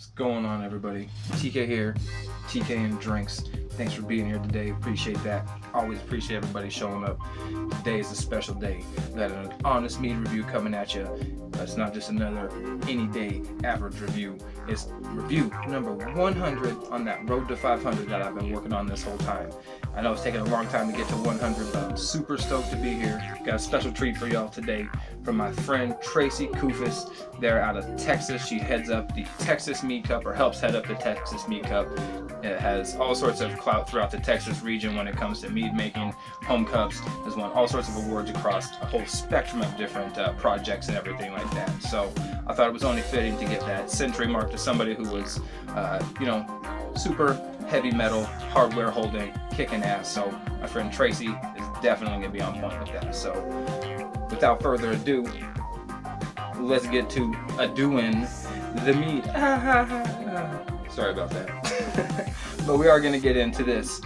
What's going on, everybody? TK here, TK and Drinks. Thanks for being here today. Appreciate that. Always appreciate everybody showing up. Today is a special day. We got an Honest Mead review coming at you. It's not just another any day average review. It's review number 100 on that road to 500 that I've been working on this whole time. I know it's taken a long time to get to 100, but I'm super stoked to be here. Got a special treat for y'all today from my friend Traci Kuhfuss. They're out of Texas. She heads up the Texas Mead Cup, or helps head up the Texas Mead Cup. It has all sorts of clout throughout the Texas region when it comes to mead making. Home cups, has won all sorts of awards across a whole spectrum of different projects and everything like that. So I thought it was only fitting to get that century mark to somebody who was, super heavy metal, hardware holding, kicking ass. So my friend Traci is definitely gonna be on point with that. So without further ado, let's get to doing the mead. Sorry about that. But we are going to get into this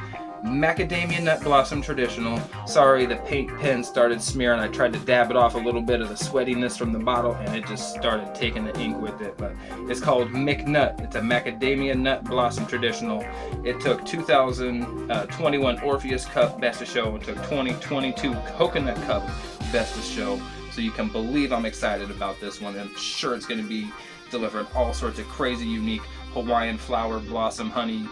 macadamia nut blossom traditional. Sorry, the paint pen started smearing. I tried to dab it off a little bit of the sweatiness from the bottle, and it just started taking the ink with it. But it's called McNutt. It's a macadamia nut blossom traditional. It took 2021 Orpheous Cup Best of Show. It took 2022 Coconut Cup Best of Show. So you can believe I'm excited about this one. I'm sure it's going to be delivering all sorts of crazy, unique Hawaiian flower, blossom, honey,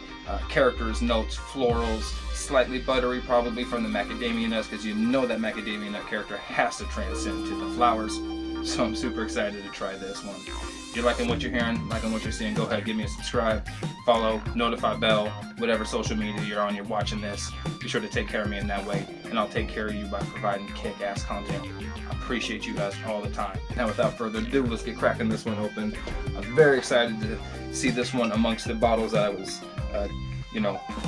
characters, notes, florals, slightly buttery probably from the macadamia nuts, because you know that macadamia nut character has to transcend to the flowers. So I'm super excited to try this one. If you're liking what you're hearing, liking what you're seeing, go ahead, give me a subscribe, follow, notify bell, whatever social media you're on, you're watching this. Be sure to take care of me in that way, and I'll take care of you by providing kick-ass content. I appreciate you guys all the time. Now without further ado, let's get cracking this one open. I'm very excited to see this one amongst the bottles that I was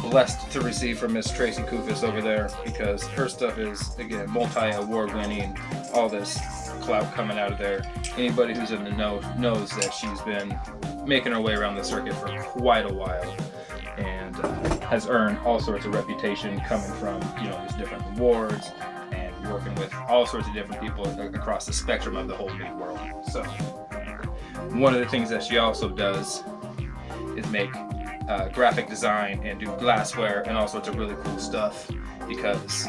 blessed to receive from Miss Traci Kuhfuss over there, because her stuff is, again, multi-award winning, all this clout coming out of there. Anybody who's in the know knows that she's been making her way around the circuit for quite a while, and has earned all sorts of reputation coming from these different awards and working with all sorts of different people across the spectrum of the whole mead world. So one of the things that she also does is make graphic design and do glassware and all sorts of really cool stuff, because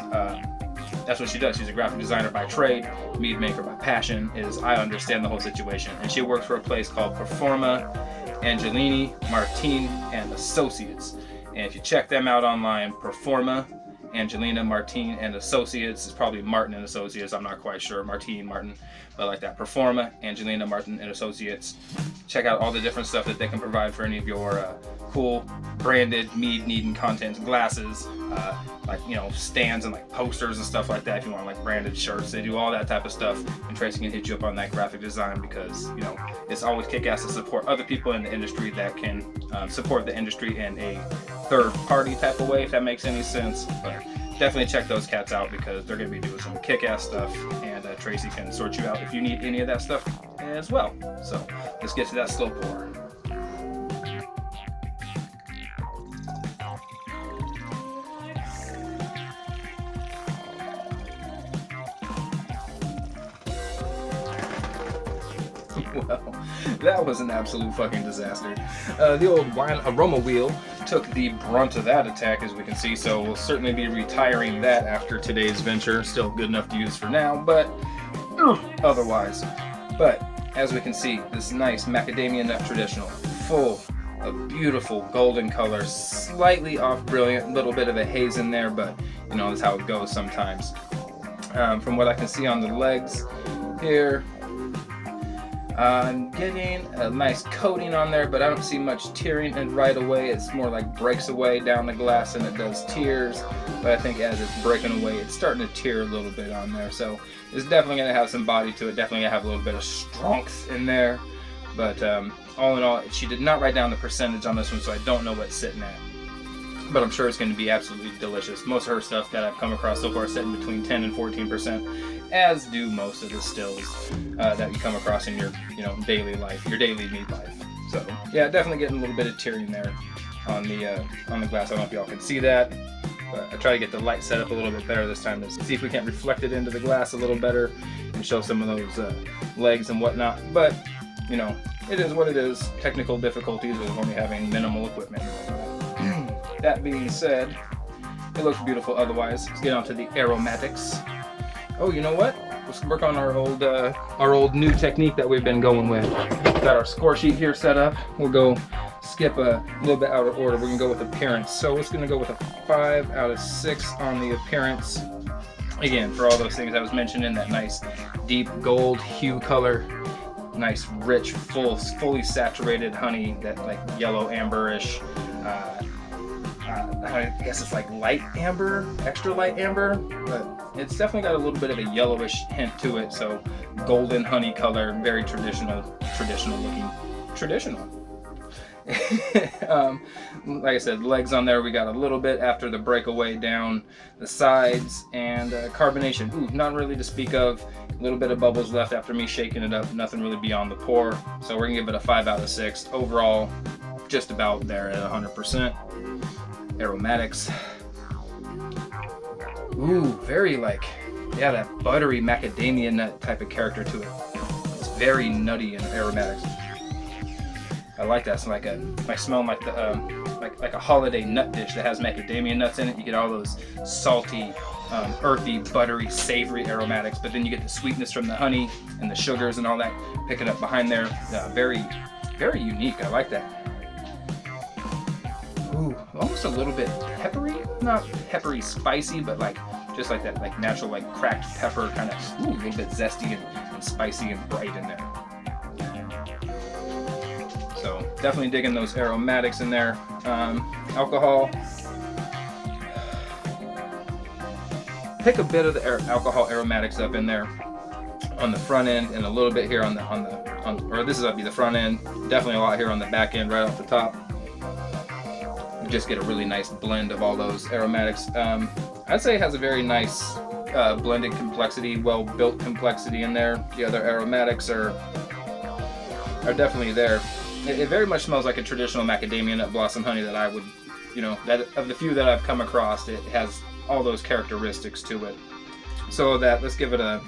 that's what she does. She's a graphic designer by trade, mead maker by passion. I understand the whole situation. And she works for a place called Performa Angelini, Martin and Associates. And if you check them out online, Performa Angelina, Martin and Associates, is probably Martin and Associates, I'm not quite sure, Martin, but like that, Performa Angelina, Martin and Associates. Check out all the different stuff that they can provide for any of your cool branded mead needing contents, glasses, stands and like posters and stuff like that. If you want like branded shirts, they do all that type of stuff, and Traci can hit you up on that graphic design, because it's always kick-ass to support other people in the industry that can support the industry in a third party type of way, if that makes any sense. But definitely check those cats out, because they're going to be doing some kick-ass stuff, and Traci can sort you out if you need any of that stuff as well. So let's get to that slow pour. Well, that was an absolute fucking disaster. The old wine aroma wheel took the brunt of that attack, as we can see, so we'll certainly be retiring that after today's venture. Still good enough to use for now, but otherwise. But as we can see, this nice macadamia nut traditional, full of beautiful golden color, slightly off brilliant, little bit of a haze in there, but that's how it goes sometimes. From what I can see on the legs here, I'm getting a nice coating on there, but I don't see much tearing, and right away it's more like breaks away down the glass than it does tears. But I think as it's breaking away, it's starting to tear a little bit on there. So it's definitely going to have some body to it, definitely going to have a little bit of strength in there. But all in all, she did not write down the percentage on this one, so I don't know what it's sitting at. But I'm sure it's going to be absolutely delicious. Most of her stuff that I've come across so far is sitting between 10 and 14%, as do most of the stills that you come across in your daily life, your daily mead life. So yeah, definitely getting a little bit of tearing there on the glass. I don't know if y'all can see that, but I try to get the light set up a little bit better this time to see if we can't reflect it into the glass a little better and show some of those legs and whatnot. But you know, it is what it is. Technical difficulties of only having minimal equipment. That being said, it looks beautiful otherwise. Let's get on to the aromatics. Oh, you know what? Let's work on our old new technique that we've been going with. Got our score sheet here set up. We'll go skip a little bit out of order. We're gonna go with appearance. So it's gonna go with a 5 out of 6 on the appearance. Again, for all those things I was mentioning, that nice deep gold hue color, nice rich, fully saturated honey, that like yellow amberish. I guess it's like light amber, extra light amber, but it's definitely got a little bit of a yellowish hint to it. So golden honey color, very traditional looking. Like I said, legs on there, we got a little bit after the breakaway down the sides, and carbonation. Ooh, not really to speak of. A little bit of bubbles left after me shaking it up. Nothing really beyond the pour. So we're gonna give it a 5 out of 6. Overall, just about there at 100%. Aromatics. Ooh, very like, yeah, that buttery macadamia nut type of character to it. It's very nutty in aromatics. I like that. It's like I smell like the like a holiday nut dish that has macadamia nuts in it. You get all those salty, earthy, buttery, savory aromatics, but then you get the sweetness from the honey and the sugars and all that picking up behind there. Very, very unique. I like that. Ooh, almost a little bit peppery, not peppery spicy, but like just like that, like natural, like cracked pepper kind of. Ooh, a little bit zesty and spicy and bright in there. So definitely digging those aromatics in there. Alcohol. Pick a bit of the alcohol aromatics up in there on the front end, and a little bit here on or this is gonna be the front end. Definitely a lot here on the back end, right off the top. You just get a really nice blend of all those aromatics. I'd say it has a very nice blended complexity, well-built complexity in there. The other aromatics are definitely there. It very much smells like a traditional macadamia nut blossom honey that I would, you know, that of the few that I've come across, it has all those characteristics to it. So that let's give it an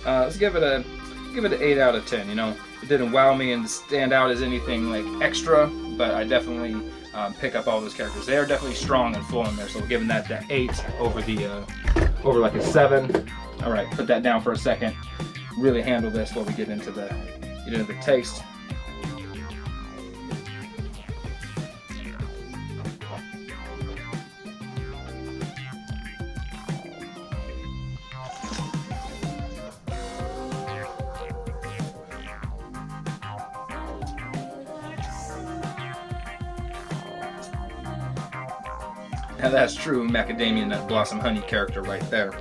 8 out of 10. You know, it didn't wow me and stand out as anything like extra, but I definitely pick up all those characters. They are definitely strong and full in there. So we're giving that 8 over like a 7. All right, put that down for a second. Really handle this while we get into the taste. Now that's true macadamia nut blossom honey character right there.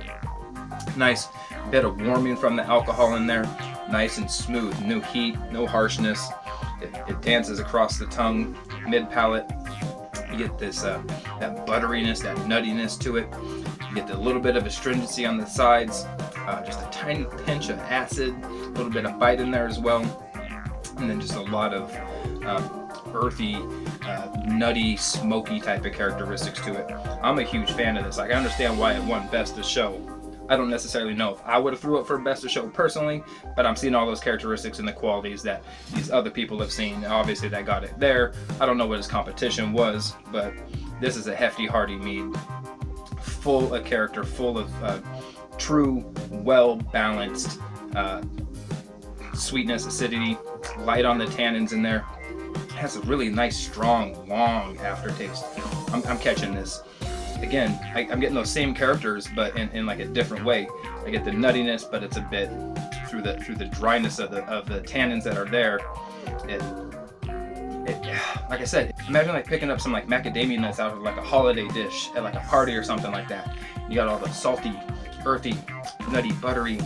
Nice bit of warming from the alcohol in there. Nice and smooth, no heat, no harshness. It dances across the tongue, mid palate. You get this that butteriness, that nuttiness to it. You get a little bit of astringency on the sides, just a tiny pinch of acid, a little bit of bite in there as well, and then just a lot of earthy, nutty, smoky type of characteristics to it. I'm a huge fan of this. Like, I understand why it won Best of Show. I don't necessarily know if I would have threw it for Best of Show personally, but I'm seeing all those characteristics and the qualities that these other people have seen. Obviously, that got it there. I don't know what his competition was, but this is a hefty, hearty mead, full of character, full of true, well-balanced sweetness, acidity, light on the tannins in there. It has a really nice, strong, long aftertaste. I'm catching this. Again, I'm getting those same characters, but in like a different way. I get the nuttiness, but it's a bit through the dryness of the tannins that are there. It like I said, imagine like picking up some like macadamia nuts out of like a holiday dish at like a party or something like that. You got all the salty, earthy, nutty, buttery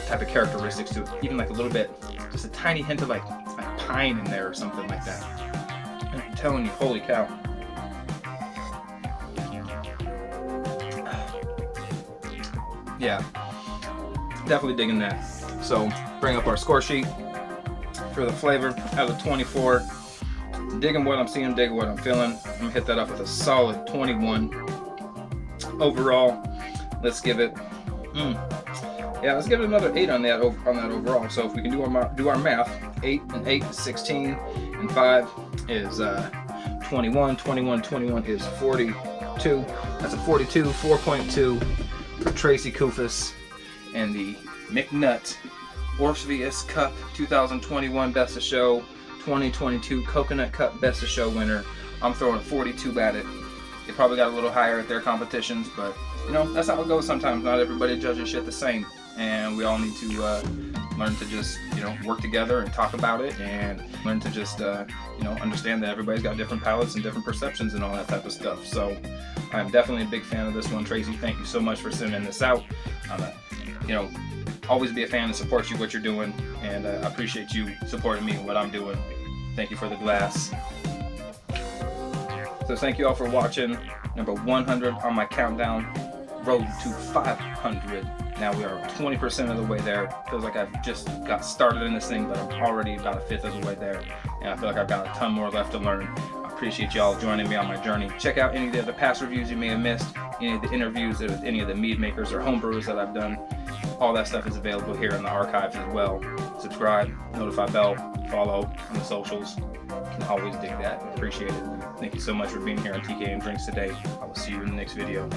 type of characteristics to it. Even like a little bit, just a tiny hint of like pine in there or something like that. And I'm telling you, holy cow. Yeah, definitely digging that. So bring up our score sheet for the flavor out of 24. Digging what I'm seeing, digging what I'm feeling. I'm gonna hit that up with a solid 21. Overall, let's give it Yeah, let's give it another 8 on that overall. So if we can do our math, 8 and 8 is 16, and 5 is 21. 21 is 42. That's a 42, 4.2 for Traci Kuhfuss, and the McNutt Orpheous Cup 2021 Best of Show, 2022 Coconut Cup Best of Show winner. I'm throwing a 42 at it. They probably got a little higher at their competitions, but you know, that's how it goes sometimes. Not everybody judges shit the same, and we all need to learn to just, you know, work together and talk about it, and learn to just you know, understand that everybody's got different palates and different perceptions and all that type of stuff. So I'm definitely a big fan of this one. Traci, thank you so much for sending this out. You know, always be a fan and support you what you're doing, and I appreciate you supporting me and what I'm doing. Thank you for the glass. So thank you all for watching. Number 100 on my countdown, road to 500. Now we are 20% of the way there. Feels like I've just got started in this thing, but I'm already about a fifth of the way there, and I feel like I've got a ton more left to learn. I appreciate y'all joining me on my journey. Check out any of the other past reviews you may have missed, any of the interviews with any of the mead makers or homebrewers that I've done. All that stuff is available here in the archives as well. Subscribe, notify bell, follow on the socials. Can always dig that. Appreciate it. Thank you so much for being here on TK and Drinks today. I will see you in the next video.